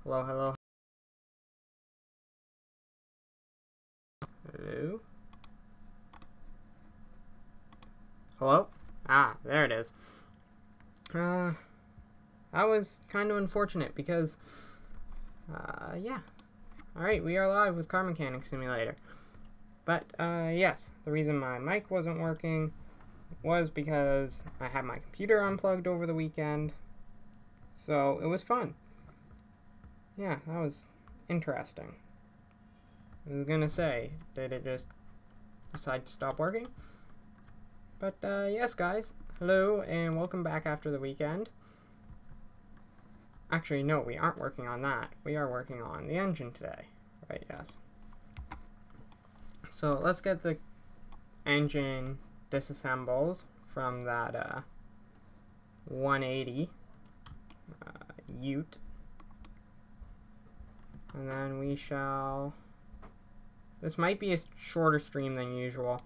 Hello, hello. Hello? Hello? Ah, there it is. That was kind of unfortunate because, yeah. Alright, we are live with Car Mechanic Simulator. But, yes, the reason my mic wasn't working was because I had my computer unplugged over the weekend. So, it was fun. Yeah, that was interesting. I was gonna say, did it just decide to stop working? But, yes, guys. Hello, and welcome back after the weekend. Actually, no, we aren't working on that. We are working on the engine today. Right, yes. So, let's get the engine disassembled from that, 180 Ute. And then we shall... This might be a shorter stream than usual,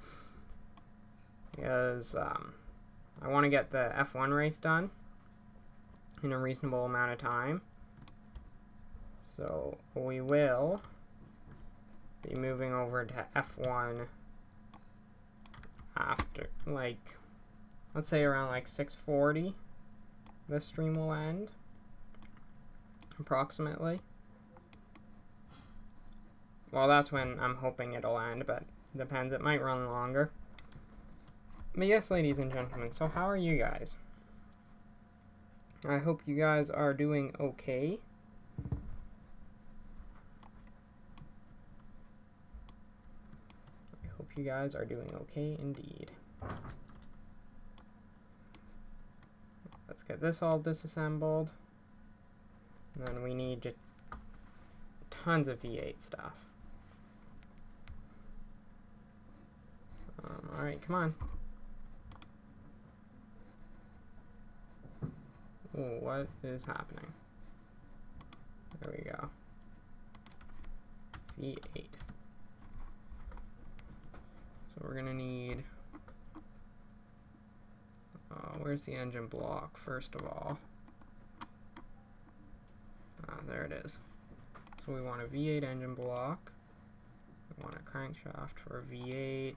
because I want to get the F1 race done in a reasonable amount of time. So we will be moving over to F1 after, like, let's say around like 6:40 this stream will end, approximately. Well, that's when I'm hoping it'll end, but depends, it might run longer. But yes, ladies and gentlemen, so how are you guys? I hope you guys are doing okay. I hope you guys are doing okay indeed. Let's get this all disassembled. And then we need just tons of V8 stuff. Alright, come on. Ooh, what is happening? There we go. V8. So we're gonna need... where's the engine block, first of all? Ah, there it is. So we want a V8 engine block. We want a crankshaft for a V8.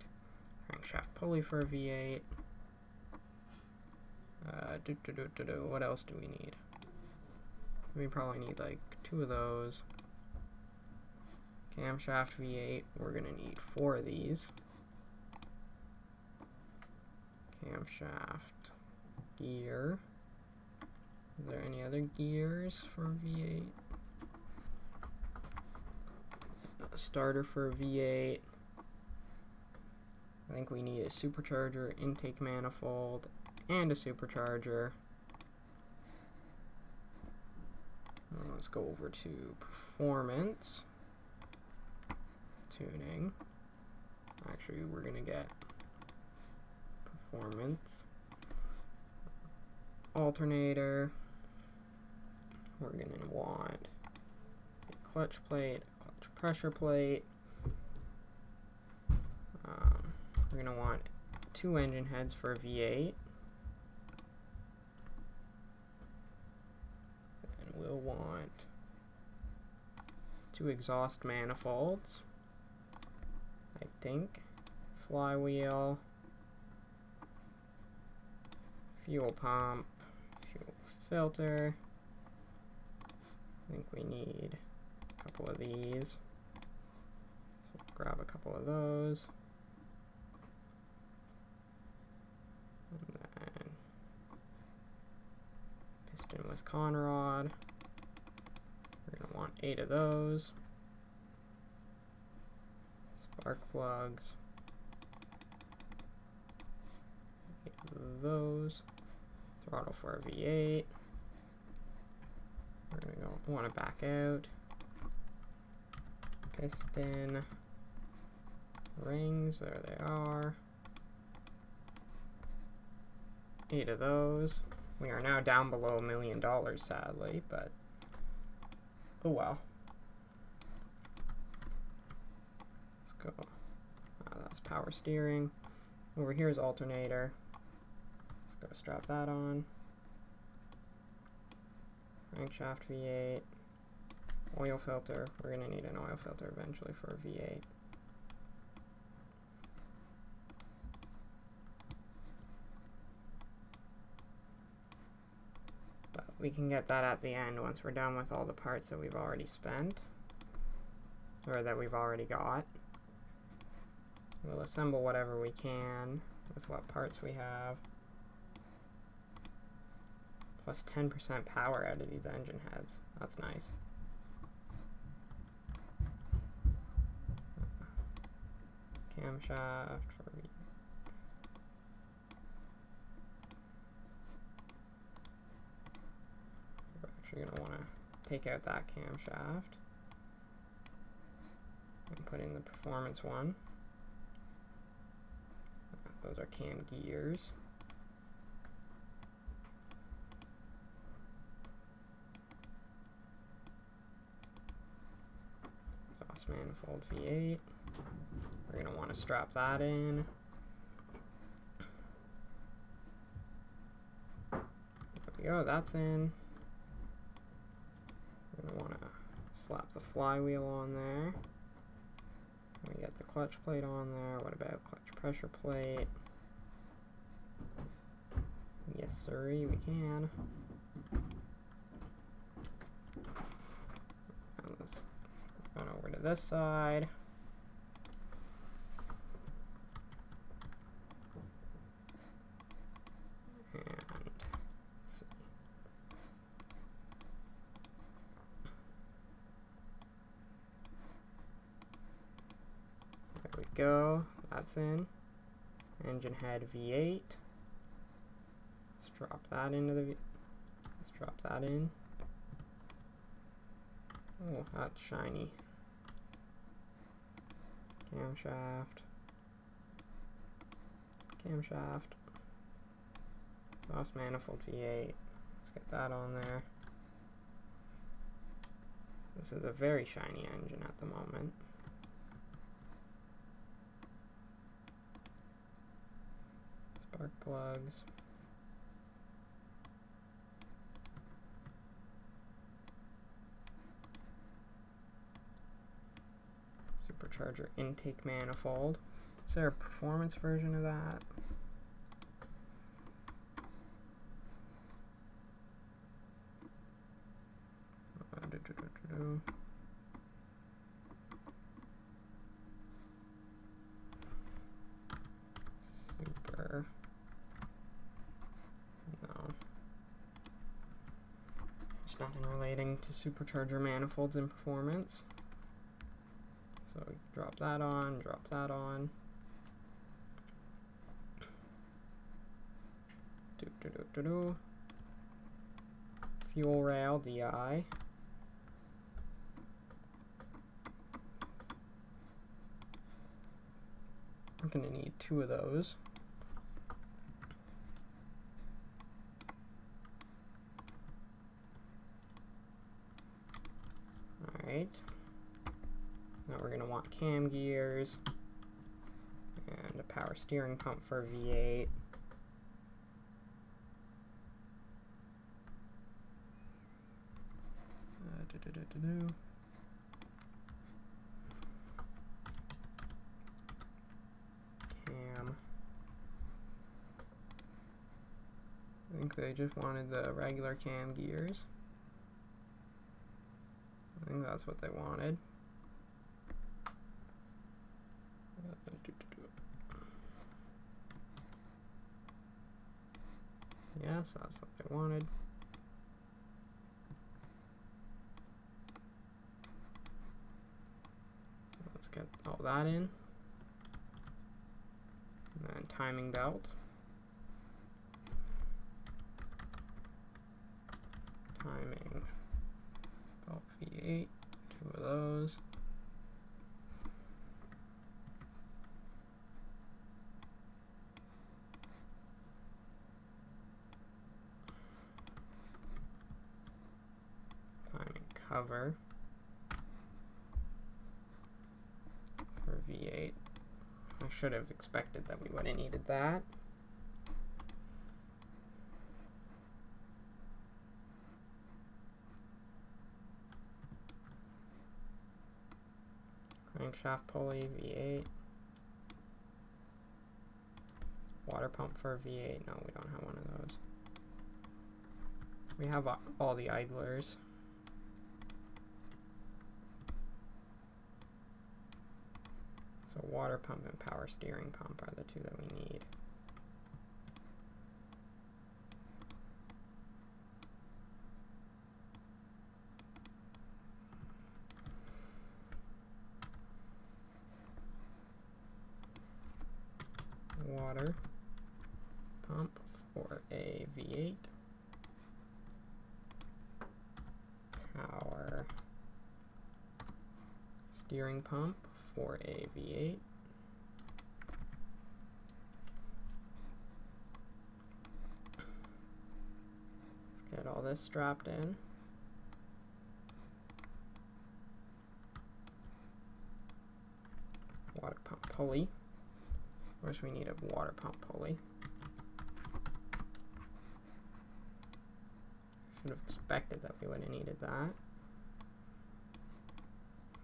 Crankshaft pulley for a V8. What else do we need? We probably need like 2 of those. Camshaft V8, we're gonna need 4 of these. Camshaft gear. Is there any other gears for V8? A starter for a V8. I think we need a supercharger, intake manifold, and a supercharger. Let's go over to performance tuning. Actually, we're gonna get performance alternator. We're gonna want a clutch plate, a clutch pressure plate. We're gonna want 2 engine heads for a V8. And we'll want 2 exhaust manifolds, I think. Flywheel, fuel pump, fuel filter. I think we need a couple of these. So we'll grab a couple of those. And then piston with con rod. We're going to want 8 of those. Spark plugs. 8 of those. Throttle for a V8. We're going to want to back out. Piston rings, there they are. 8 of those. We are now down below $1 million, sadly, but oh well. Let's go. That's power steering. Over here is alternator. Let's go strap that on. Crankshaft V8. Oil filter. We're going to need an oil filter eventually for a V8. But we can get that at the end once we're done with all the parts that we've already spent, or that we've already got. We'll assemble whatever we can with what parts we have. Plus 10% power out of these engine heads. That's nice. Camshaft for we're actually going to want to take out that camshaft and put in the performance one. Those are cam gears. Exhaust manifold V8. We're going to want to strap that in. There we go, that's in. We're going to want to slap the flywheel on there. We get the clutch plate on there. What about clutch pressure plate? Yes, sirree, we can. And let's go over to this side. And let's see. There we go. That's in. Engine head V8. Let's drop that into the let's drop that in. Oh, that's shiny. Camshaft. Camshaft. Exhaust manifold V8. Let's get that on there. This is a very shiny engine at the moment. Spark plugs. Supercharger intake manifold. Is there a performance version of that? Super. No. There's nothing relating to supercharger manifolds in performance. So drop that on, drop that on. Fuel rail, DI. We're going to need 2 of those. Alright. Now we're going to want cam gears and a power steering pump for V8. Cam. I think they just wanted the regular cam gears. I think that's what they wanted. Yes, that's what they wanted. Let's get all that in. And then timing belt. Timing belt V8, 2 of those. Cover for V8. I should have expected that we would have needed that. crankshaft pulley, V8. Water pump for V8. No, we don't have one of those. We have all the idlers. So water pump and power steering pump are the two that we need. Water pump for a V8. Power steering pump for a V8. Let's get all this strapped in. Water pump pulley. Of course, we need a water pump pulley. Should have expected that we would have needed that.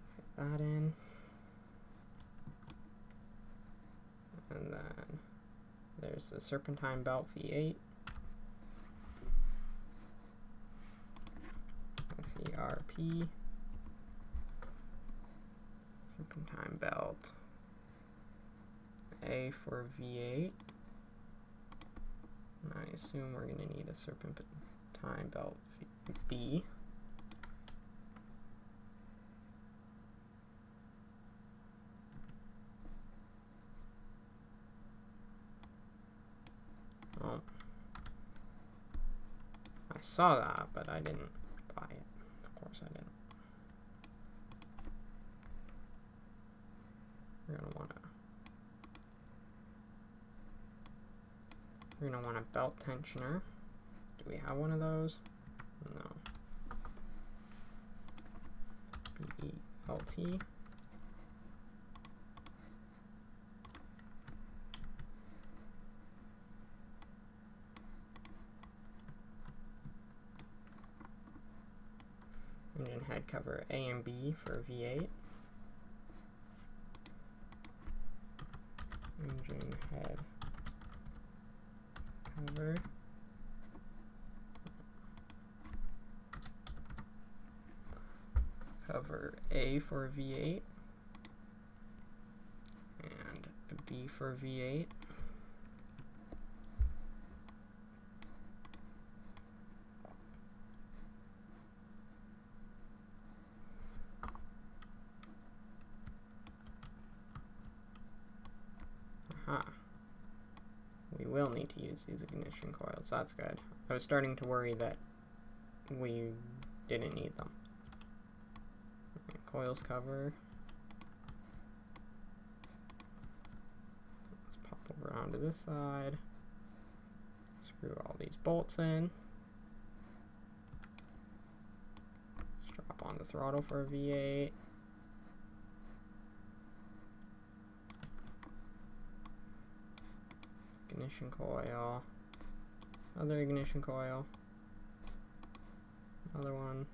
Let's get that in. And then there's the serpentine belt V8. SERP. Serpentine belt A for V8. And I assume we're going to need a serpentine belt B. Oh. I saw that, but I didn't buy it. Of course I didn't. We're gonna want a belt tensioner. Do we have one of those? No. BELT. Engine head cover A and B for V8. Engine head cover. Cover A for V8 and a B for V8. We will need to use these ignition coils. That's good. I was starting to worry that we didn't need them. Okay, coils cover. Let's pop over onto this side. Screw all these bolts in. Strap on the throttle for a V8. Ignition coil, other ignition coil, another one,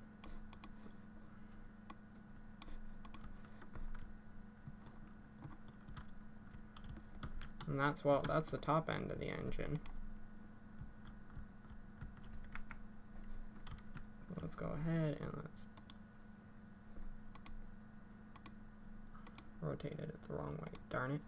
and that's the top end of the engine. So let's go ahead and let's rotate it the wrong way. Darn it.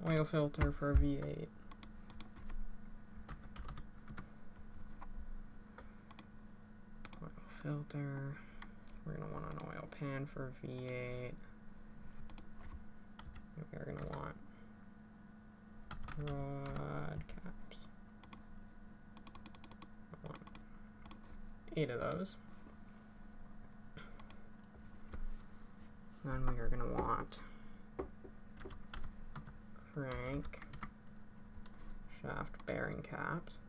Oil filter for V8. Oil filter. We're going to want an oil pan for V8. We're going to want rod caps. I want 8 of those. Then we are going to want crank shaft bearing caps.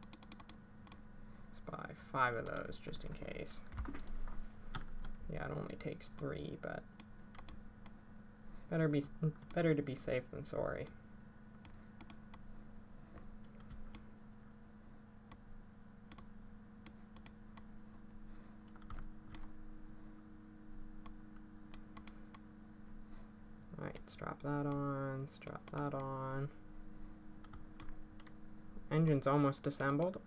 Let's buy 5 of those just in case. Yeah, it only takes 3, but better to be safe than sorry. Strap that on, strap that on. Engine's almost assembled.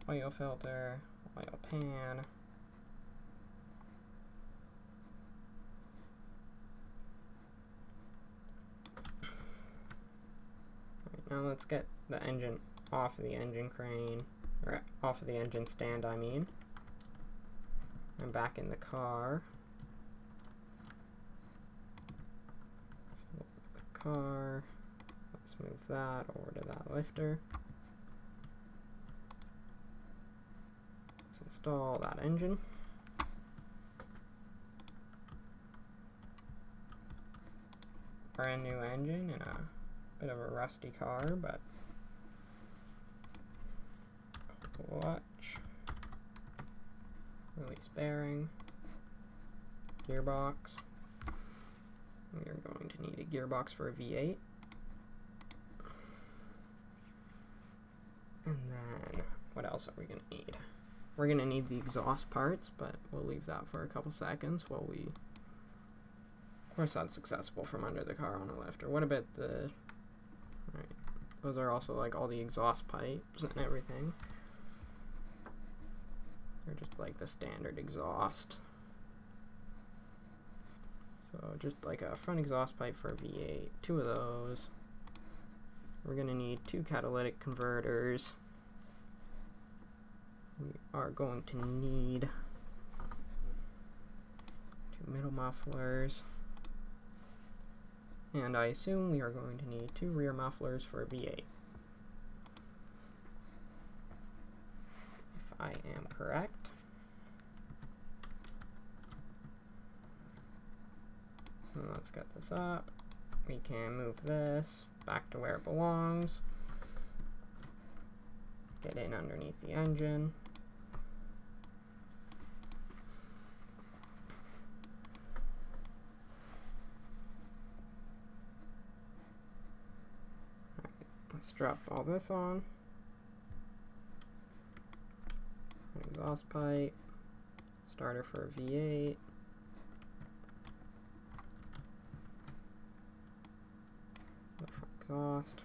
Oil filter, oil pan. Now let's get the engine off of the engine crane, or off of the engine stand, I mean. And back in the car. So the car, let's move that over to that lifter. Let's install that engine. Brand new engine in a bit of a rusty car, but clutch, release bearing, gearbox. We are going to need a gearbox for a V8. And then, what else are we going to need? We're going to need the exhaust parts, but we'll leave that for a couple seconds while we... Of course that's accessible from under the car on a lifter. What about the... Right. Those are also like all the exhaust pipes and everything. They're just like the standard exhaust. So just like a front exhaust pipe for a V8, 2 of those. We're going to need 2 catalytic converters. We are going to need 2 middle mufflers. And I assume we are going to need 2 rear mufflers for a V8. If I am correct. And let's get this up. We can move this back to where it belongs. Get in underneath the engine. Let's strap all this on. An exhaust pipe, starter for a V8. Exhaust.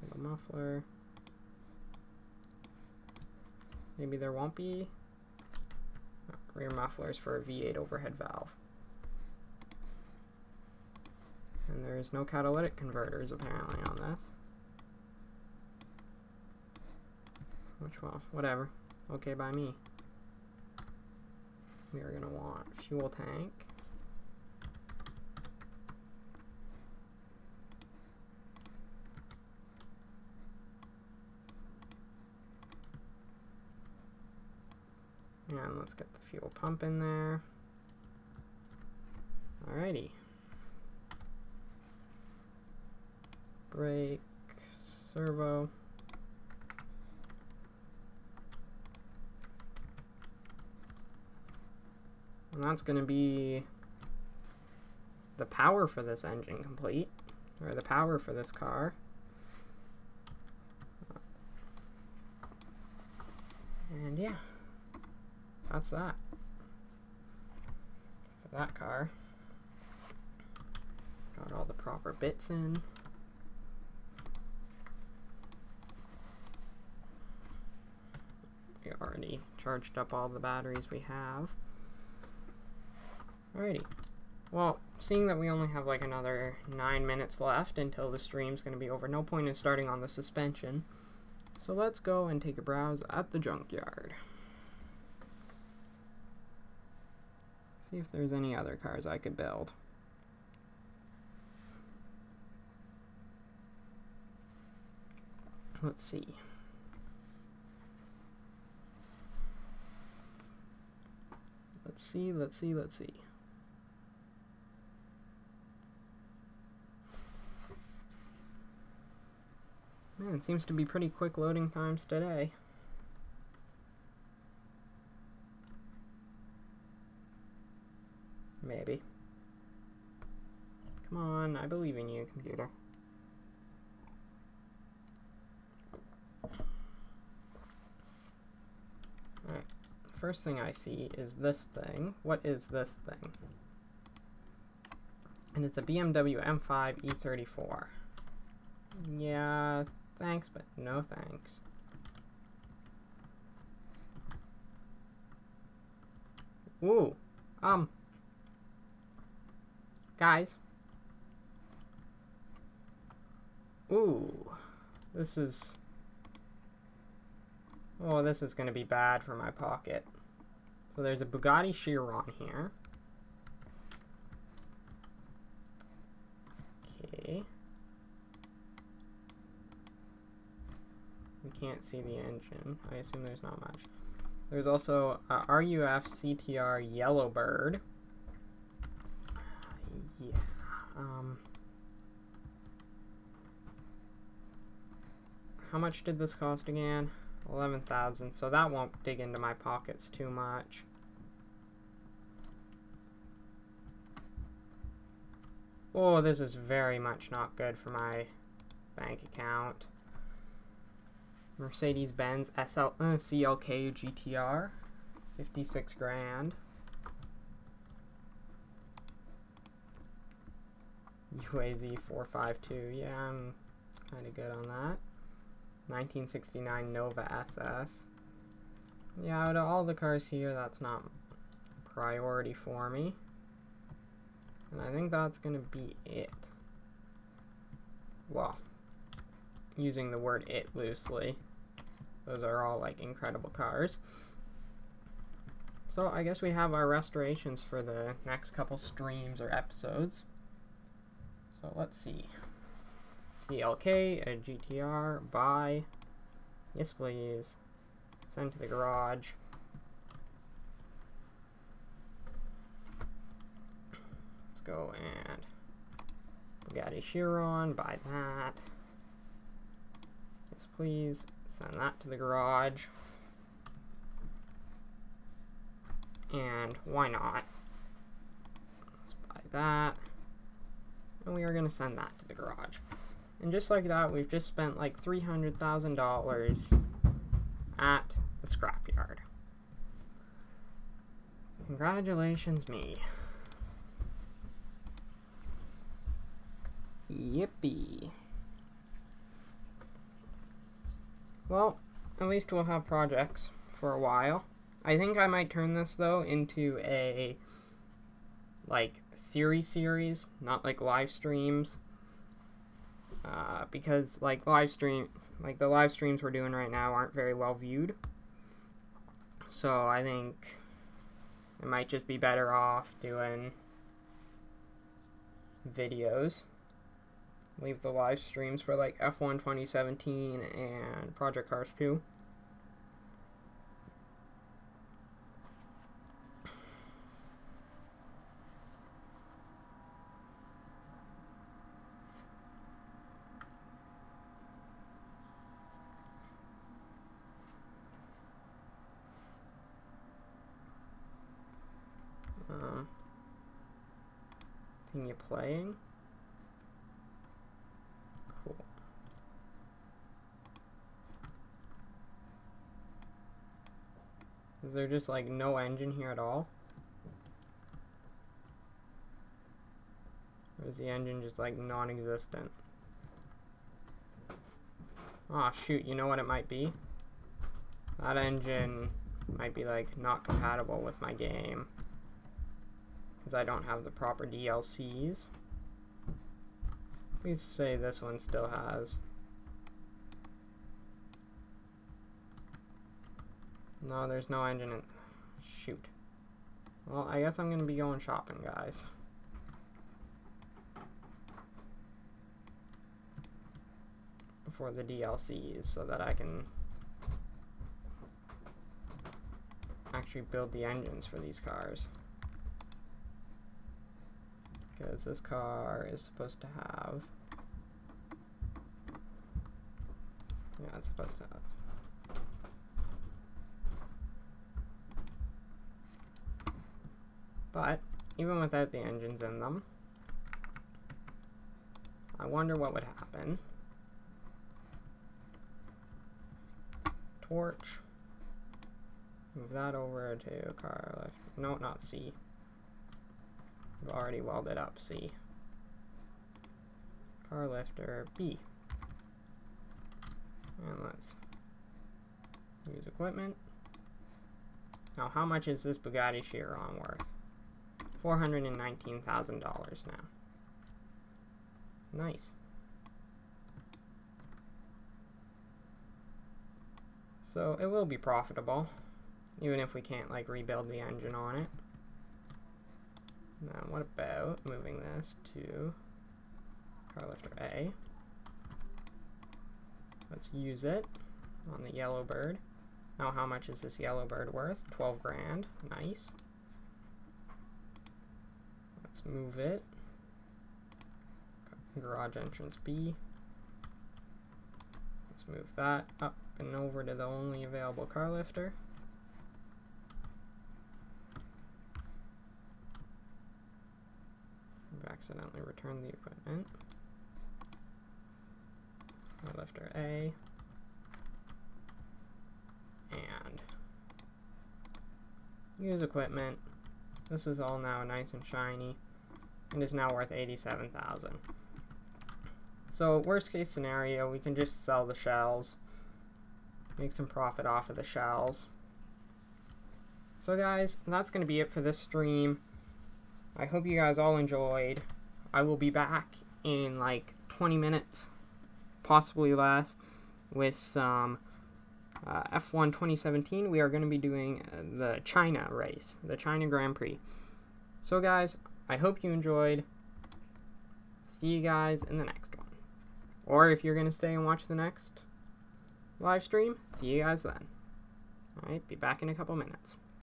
Middle muffler. Maybe there won't be. Rear mufflers for a V8 overhead valve. And there's no catalytic converters apparently on this. Which, well, whatever. Okay by me. We are going to want fuel tank. And let's get the fuel pump in there. Alrighty. Brake, servo. And that's going to be the power for this engine complete, or the power for this car. And yeah, that's that for that car. Got all the proper bits in. We already charged up all the batteries we have. Alrighty. Well, seeing that we only have like another 9 minutes left until the stream's going to be over, no point in starting on the suspension. So let's go and take a browse at the junkyard. See if there's any other cars I could build. Let's see. Let's see. it seems to be pretty quick loading times today. Maybe. Come on, I believe in you, computer. Alright, first thing I see is this thing. What is this thing? And it's a BMW M5 E34. Yeah, thanks, but no thanks. Ooh, guys. Ooh, this is... Oh, this is going to be bad for my pocket. So there's a Bugatti Chiron here. Okay. We can't see the engine. I assume there's not much. There's also a RUF CTR Yellowbird. Yeah. How much did this cost again? 11,000, so that won't dig into my pockets too much. Oh, this is very much not good for my bank account. Mercedes-Benz CLK GTR, 56 grand. UAZ 452, yeah, I'm kind of good on that. 1969 Nova SS. Yeah, out of all the cars here, that's not priority for me. And I think that's going to be it. Well, using the word it loosely. Those are all like incredible cars. So I guess we have our restorations for the next couple streams or episodes. So let's see. CLK, a GTR, buy. Yes, please. Send to the garage. Let's go and Bugatti Chiron, buy that. Yes, please. Send that to the garage. And why not? Let's buy that. And we are going to send that to the garage. And just like that, we've just spent like $300,000 at the scrapyard. Congratulations, me. Yippee. Well, at least we'll have projects for a while. I think I might turn this, though, into a, like, series, not like live streams. Because like the live streams we're doing right now aren't very well viewed. So I think it might just be better off doing videos. Leave the live streams for like F1 2017 and Project Cars 2. Continue playing. Cool. Is there just like no engine here at all? Or is the engine just like non-existent? Aw, shoot, you know what it might be? That engine might be like not compatible with my game. Because I don't have the proper DLCs. Please say this one still has. No, there's no engine in... Shoot. Well, I guess I'm going to be going shopping, guys. For the DLCs, so that I can actually build the engines for these cars. Because this car is supposed to have Yeah, it's supposed to have. But even without the engines in them, I wonder what would happen. Torch. Move that over to car lift. No, not C. We've already welded up C. Car lifter B. And let's use equipment. Now, how much is this Bugatti Chiron worth? $419,000 now. Nice. So it will be profitable, even if we can't like rebuild the engine on it. Now, what about moving this to car lifter A? Let's use it on the yellow bird. Now, how much is this yellow bird worth? 12 grand. Nice. Let's move it. Garage entrance B. Let's move that up and over to the only available car lifter. I've accidentally returned the equipment. Car lifter A. And use equipment. This is all now nice and shiny and is now worth $87,000. So worst case scenario, we can just sell the shells, make some profit off of the shells. So guys, that's going to be it for this stream. I hope you guys all enjoyed. I will be back in like 20 minutes, possibly less, with some F1 2017. We are going to be doing the China race, the China Grand Prix. So guys, I hope you enjoyed. See you guys in the next one. Or if you're going to stay and watch the next live stream, see you guys then. Alright, be back in a couple minutes.